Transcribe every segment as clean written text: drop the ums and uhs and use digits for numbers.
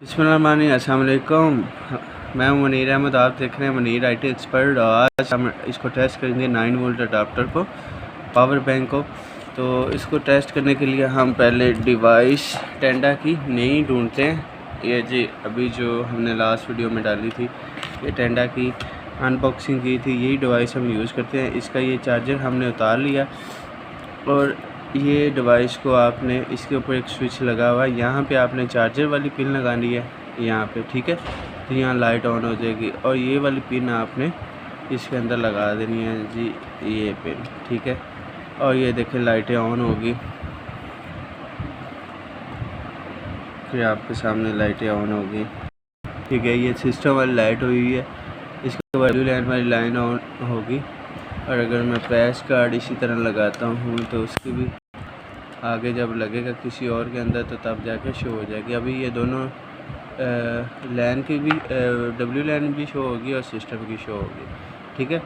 बिस्मिल्लाहिर्रहमानिर्रहीम, अस्सलाम वालेकुम। मैं मुनीर अहमद, आप देख रहे हैं मुनीर IT एक्सपर्ट। आज हम इसको टेस्ट करेंगे 9 वोल्ट अडाप्टर को, पावर बैंक को। तो इसको टेस्ट करने के लिए हम पहले डिवाइस टेंडा की नई ढूंढते हैं। ये जी अभी जो हमने लास्ट वीडियो में डाली थी, ये टेंडा की अनबॉक्सिंग की थी, यही डिवाइस हम यूज़ करते हैं। इसका ये चार्जर हमने उतार लिया और ये डिवाइस को आपने इसके ऊपर एक स्विच लगा हुआ है, यहाँ पे आपने चार्जर वाली पिन लगानी है यहाँ पे, ठीक है। तो यहाँ लाइट ऑन हो जाएगी और ये वाली पिन आपने इसके अंदर लगा देनी है जी, ये पिन, ठीक है। और ये देखें लाइटें ऑन होगी, फिर आपके सामने लाइटें ऑन होगी, ठीक है। ये सिस्टम वाली लाइट हुई है, इसके बाद लाइन वाली लाइन ऑन होगी। और अगर मैं पैच कार्ड इसी तरह लगाता हूँ तो उसकी भी आगे जब लगेगा किसी और के अंदर तो तब जाके शो हो जाएगी। अभी ये दोनों लैन की भी W लैन भी शो होगी और सिस्टम की शो होगी, ठीक है।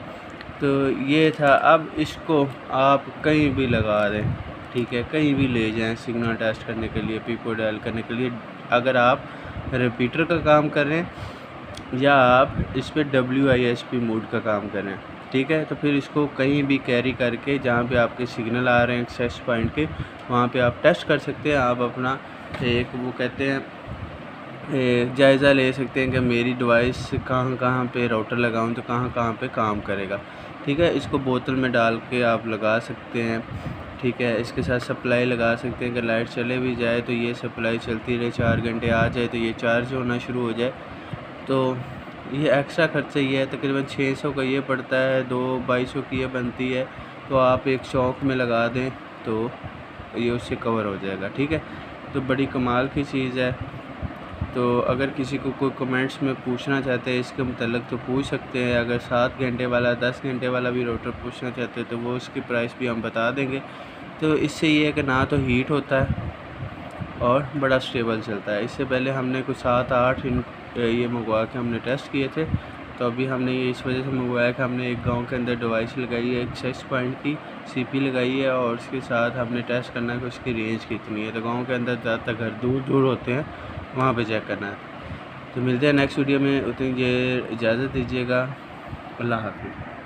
तो ये था। अब इसको आप कहीं भी लगा दें, ठीक है, कहीं भी ले जाएं सिग्नल टेस्ट करने के लिए, पीको डायल करने के लिए। अगर आप रिपीटर का काम कर रहे हैं या आप इस पर WISP मोड का काम कर रहे हैं, ठीक है, तो फिर इसको कहीं भी कैरी करके जहाँ पे आपके सिग्नल आ रहे हैं एक्सेस पॉइंट के, वहाँ पे आप टेस्ट कर सकते हैं। आप अपना एक वो कहते हैं जायज़ा ले सकते हैं कि मेरी डिवाइस कहाँ कहाँ पे राउटर लगाऊं तो कहाँ कहाँ पे काम करेगा, ठीक है। इसको बोतल में डाल के आप लगा सकते हैं, ठीक है। इसके साथ सप्लाई लगा सकते हैं कि लाइट चले भी जाए तो ये सप्लाई चलती रहे, 4 घंटे आ जाए तो ये चार्ज होना शुरू हो जाए। तो ये एक्स्ट्रा खर्चा ये है, तकरीबन 600 का ये पड़ता है, 2200 की ये बनती है। तो आप एक चौक में लगा दें तो ये उससे कवर हो जाएगा, ठीक है। तो बड़ी कमाल की चीज़ है। तो अगर किसी को कोई कमेंट्स में पूछना चाहते हैं इसके मतलब तो पूछ सकते हैं। अगर 7 घंटे वाला 10 घंटे वाला भी राउटर पूछना चाहते हैं तो वो उसकी प्राइस भी हम बता देंगे। तो इससे ये है कि ना तो हीट होता है और बड़ा स्टेबल चलता है। इससे पहले हमने कुछ 7-8 ये मंगवा के हमने टेस्ट किए थे। तो अभी हमने ये इस वजह से मंगवाया कि हमने एक गांव के अंदर डिवाइस लगाई है, एक्सेस पॉइंट की CP लगाई है और उसके साथ हमने टेस्ट करना है कि उसकी रेंज कितनी है। तो गांव के अंदर ज़्यादातर घर दूर दूर होते हैं, वहाँ पे चेक करना है। तो मिलते हैं नेक्स्ट वीडियो में, उतनी देर इजाज़त दीजिएगा। अल्लाह हाफ़िज़।